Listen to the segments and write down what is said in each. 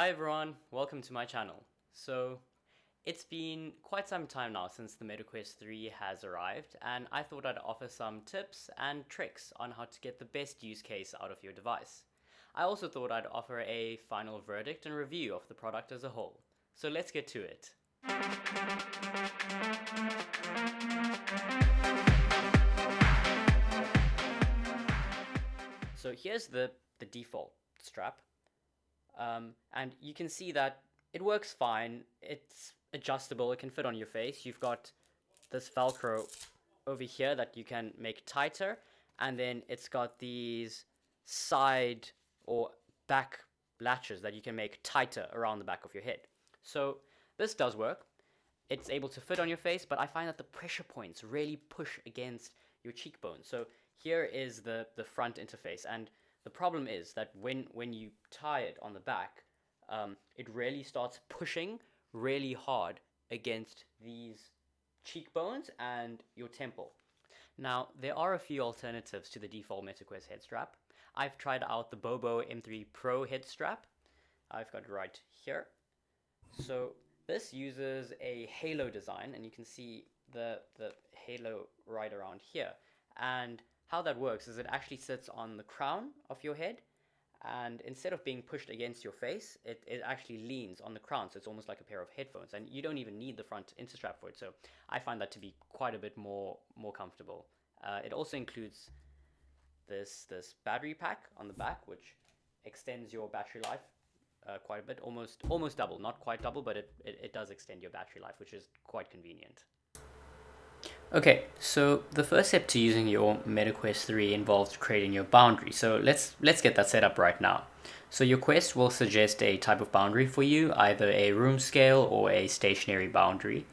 Hi everyone, welcome to my channel. So, it's been quite some time now since the MetaQuest 3 has arrived, and I thought I'd offer some tips and tricks on how to get the best use case out of your device. I also thought I'd offer a final verdict and review of the product as a whole. So let's get to it. So here's the default strap. And you can see that it works fine. It's adjustable, it can fit on your face. You've got this Velcro over here that you can make tighter, and then it's got these side or back latches that you can make tighter around the back of your head. So this does work. It's able to fit on your face, but I find that the pressure points really push against your cheekbones. So here is the front interface, and the problem is that when you tie it on the back, it really starts pushing really hard against these cheekbones and your temple. Now, there are a few alternatives to the default MetaQuest head strap. I've tried out the Bobo M3 Pro head strap. I've got it right here. So this uses a halo design, and you can see the halo right around here. And how that works is it actually sits on the crown of your head, and instead of being pushed against your face, it actually leans on the crown, so it's almost like a pair of headphones, and you don't even need the front interstrap for it. So I find that to be quite a bit more comfortable. It also includes this battery pack on the back, which extends your battery life quite a bit, almost double, not quite double, but it does extend your battery life, which is quite convenient. Okay, so the first step to using your MetaQuest 3 involves creating your boundary. So let's get that set up right now. So your Quest will suggest a type of boundary for you, either a room scale or a stationary boundary.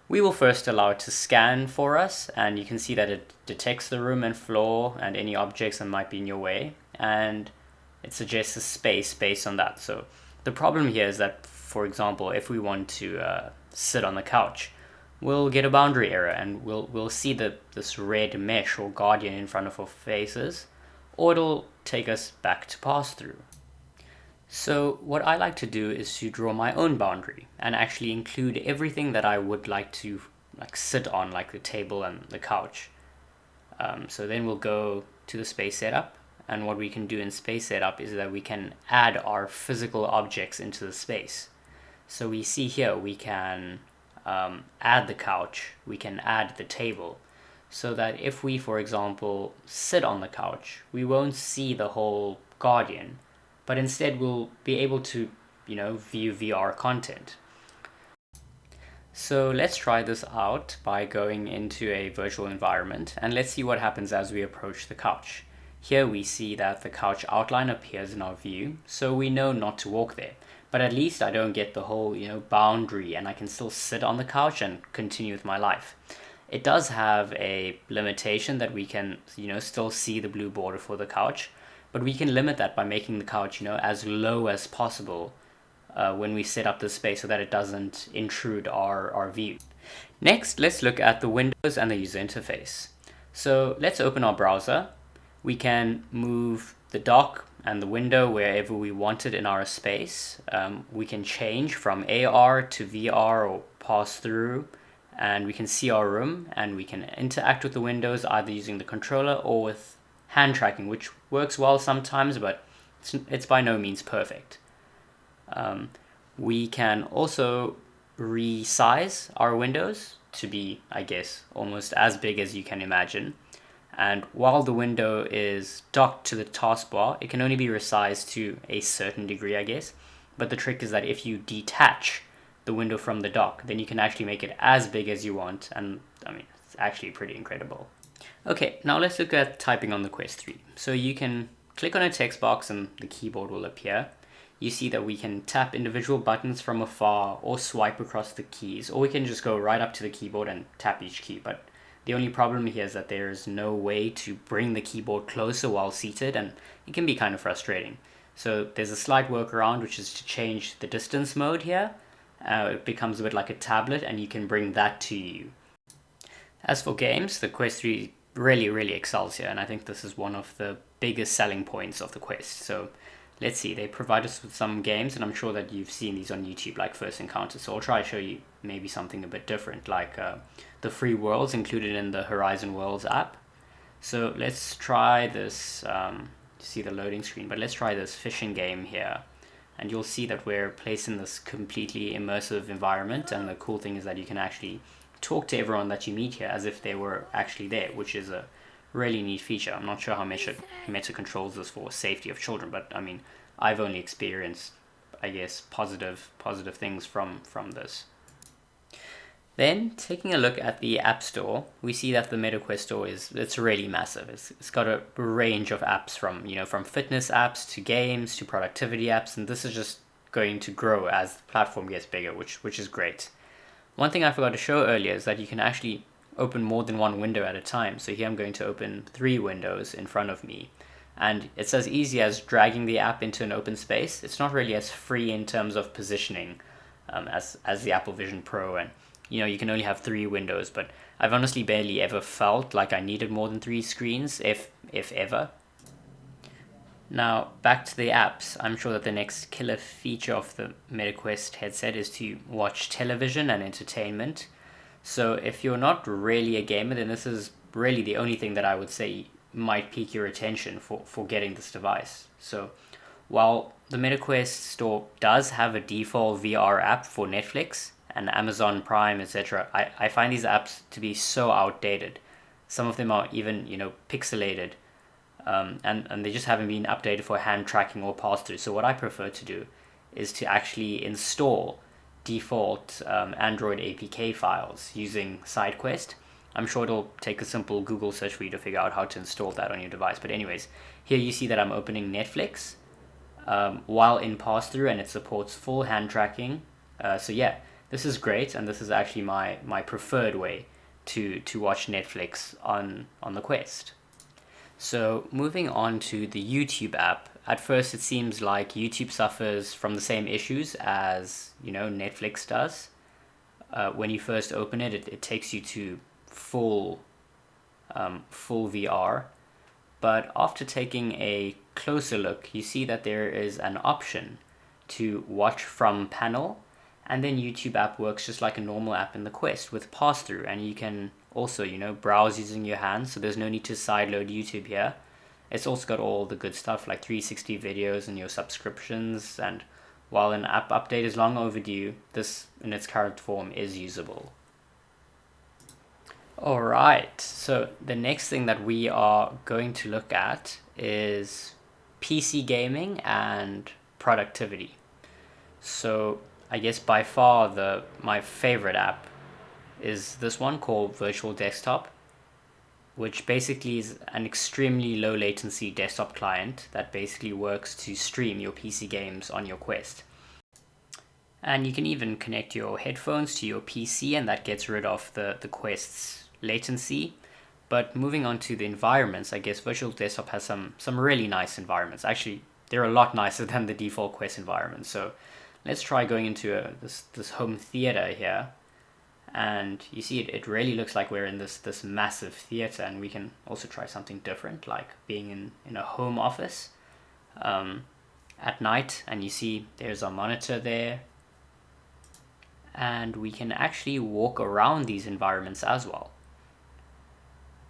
We will first allow it to scan for us, and you can see that it detects the room and floor and any objects that might be in your way, and it suggests a space based on that. So the problem here is that, for example, if we want to sit on the couch, we'll get a boundary error, and we'll see this red mesh or guardian in front of our faces, or it'll take us back to pass through. So what I like to do is to draw my own boundary and actually include everything that I would like to sit on, like the table and the couch. So then we'll go to the space setup, and what we can do in space setup is that we can add our physical objects into the space. So we see here we can add the couch, we can add the table, so that if we, for example, sit on the couch, we won't see the whole guardian, but instead we'll be able to, view VR content. So let's try this out by going into a virtual environment, and let's see what happens as we approach the couch. Here we see that the couch outline appears in our view, so we know not to walk there. But at least I don't get the whole, boundary, and I can still sit on the couch and continue with my life. It does have a limitation that we can, still see the blue border for the couch, but we can limit that by making the couch, as low as possible when we set up the space so that it doesn't intrude our view. Next, let's look at the windows and the user interface. So let's open our browser. We can move the dock and the window wherever we want it in our space. We can change from AR to VR or pass through, and we can see our room, and we can interact with the windows either using the controller or with hand tracking, which works well sometimes, but it's by no means perfect. We can also resize our windows to be, I guess, almost as big as you can imagine. And while the window is docked to the taskbar, it can only be resized to a certain degree, I guess. But the trick is that if you detach the window from the dock, then you can actually make it as big as you want. And it's actually pretty incredible. Okay, now let's look at typing on the Quest 3. So you can click on a text box and the keyboard will appear. You see that we can tap individual buttons from afar or swipe across the keys, or we can just go right up to the keyboard and tap each key. But the only problem here is that there is no way to bring the keyboard closer while seated, and it can be kind of frustrating. So there's a slight workaround, which is to change the distance mode here. It becomes a bit like a tablet, and you can bring that to you. As for games, the Quest 3 really excels here, and I think this is one of the biggest selling points of the Quest. So let's see, they provide us with some games, and I'm sure that you've seen these on YouTube, like First Encounter. So I'll try to show you maybe something a bit different, like the free worlds included in the Horizon Worlds app. So let's try this, see the loading screen, but let's try this fishing game here. And you'll see that we're placed in this completely immersive environment, and the cool thing is that you can actually talk to everyone that you meet here as if they were actually there, which is a really neat feature. I'm not sure how Meta controls this for safety of children, but I mean, I've only experienced, I guess, positive things from this. Then, taking a look at the App Store, we see that the MetaQuest store it's really massive. It's got a range of apps from fitness apps to games to productivity apps, and this is just going to grow as the platform gets bigger, which is great. One thing I forgot to show earlier is that you can actually open more than one window at a time. So here I'm going to open 3 windows in front of me, and it's as easy as dragging the app into an open space. It's not really as free in terms of positioning as the Apple Vision Pro, and you can only have 3 windows, but I've honestly barely ever felt like I needed more than 3 screens, if ever. Now, back to the apps. I'm sure that the next killer feature of the MetaQuest headset is to watch television and entertainment. So if you're not really a gamer, then this is really the only thing that I would say might pique your attention for getting this device. So while the MetaQuest store does have a default VR app for Netflix and Amazon Prime, etc., I find these apps to be so outdated. Some of them are even, pixelated, and they just haven't been updated for hand tracking or pass-through. So what I prefer to do is to actually install default Android APK files using SideQuest. I'm sure it'll take a simple Google search for you to figure out how to install that on your device. But anyways, here you see that I'm opening Netflix while in pass-through, and it supports full hand tracking. So yeah, this is great, and this is actually my preferred way to watch Netflix on the Quest. So moving on to the YouTube app, at first it seems like YouTube suffers from the same issues as Netflix does. When you first open it, it takes you to full VR, but after taking a closer look, you see that there is an option to watch from panel, and then YouTube app works just like a normal app in the Quest with pass-through, and you can also browse using your hands, so there's no need to sideload YouTube here. It's also got all the good stuff like 360 videos and your subscriptions, and while an app update is long overdue, this in its current form is usable. Alright, so the next thing that we are going to look at is PC gaming and productivity. So I guess by far my favorite app is this one called Virtual Desktop, which basically is an extremely low latency desktop client that basically works to stream your PC games on your Quest. And you can even connect your headphones to your PC, and that gets rid of the Quest's latency. But moving on to the environments, I guess Virtual Desktop has some really nice environments. Actually, they're a lot nicer than the default Quest environment. So let's try going into this home theater here. And you see it really looks like we're in this massive theater, and we can also try something different, like being in a home office at night, and you see there's our monitor there, and we can actually walk around these environments as well.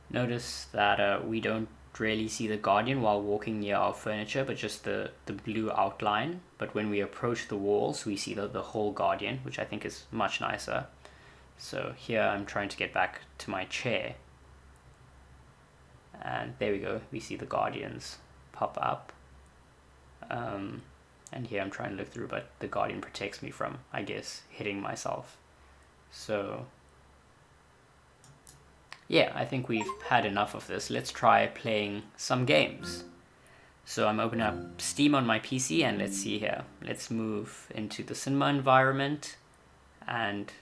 Notice that we don't really see the Guardian while walking near our furniture, but just the blue outline. But when we approach the walls, we see the whole Guardian, which I think is much nicer. So here I'm trying to get back to my chair, and there we go, we see the Guardians pop up, and here I'm trying to look through, but the Guardian protects me from, I guess, hitting myself. So yeah, I think we've had enough of this. Let's try playing some games. So I'm opening up Steam on my PC, and let's see here, let's move into the cinema environment, and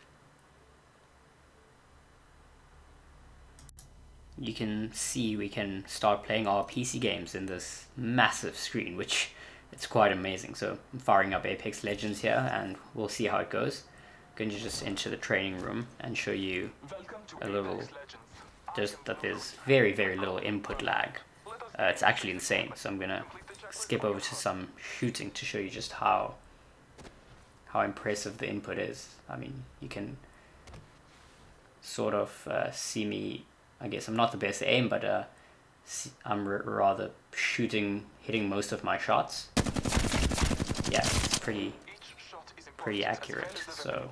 you can see we can start playing our PC games in this massive screen, which it's quite amazing. So I'm firing up Apex Legends here, and we'll see how it goes. I'm going to just enter the training room and show you a little, just that there's very little input lag. It's actually insane. So I'm gonna skip over to some shooting to show you just how impressive the input is. I mean, you can sort of see me. I guess I'm not the best aim, but I'm rather hitting most of my shots. Yeah, it's pretty accurate. So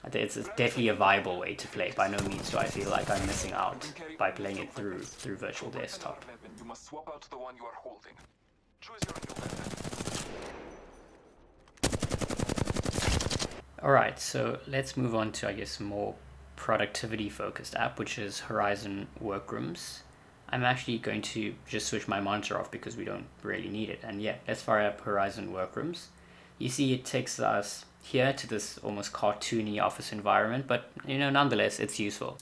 I think it's definitely a viable way to play. By no means do I feel like I'm missing out by playing it through Virtual Desktop. You must swap out the one you are holding. Choose your new weapon. Alright, so let's move on to, I guess, more productivity focused app, which is Horizon Workrooms. I'm actually going to just switch my monitor off because we don't really need it. And yeah, let's fire up Horizon Workrooms. You see it takes us here to this almost cartoony office environment, but nonetheless it's useful.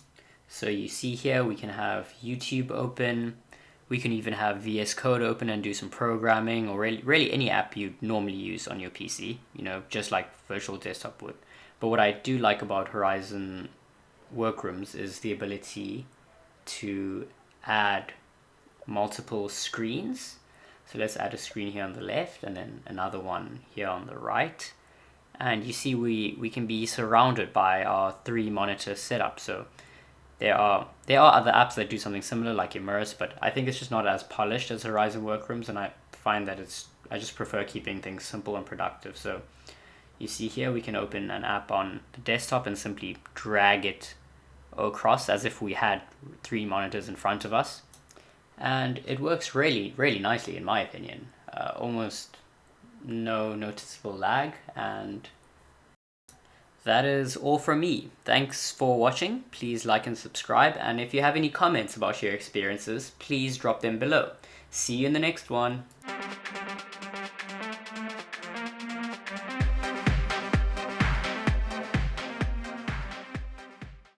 So you see here we can have YouTube open, we can even have VS Code open and do some programming, or really any app you'd normally use on your PC, just like Virtual Desktop would. But what I do like about Horizon Workrooms is the ability to add multiple screens. So let's add a screen here on the left and then another one here on the right. And you see we can be surrounded by our 3-monitor setup. So there are other apps that do something similar like Immerse, but I think it's just not as polished as Horizon Workrooms, and I find that I just prefer keeping things simple and productive. So you see here we can open an app on the desktop and simply drag it across as if we had 3 monitors in front of us. And it works really, really nicely in my opinion. Almost no noticeable lag, and that is all from me. Thanks for watching. Please like and subscribe, and if you have any comments about your experiences, please drop them below. See you in the next one.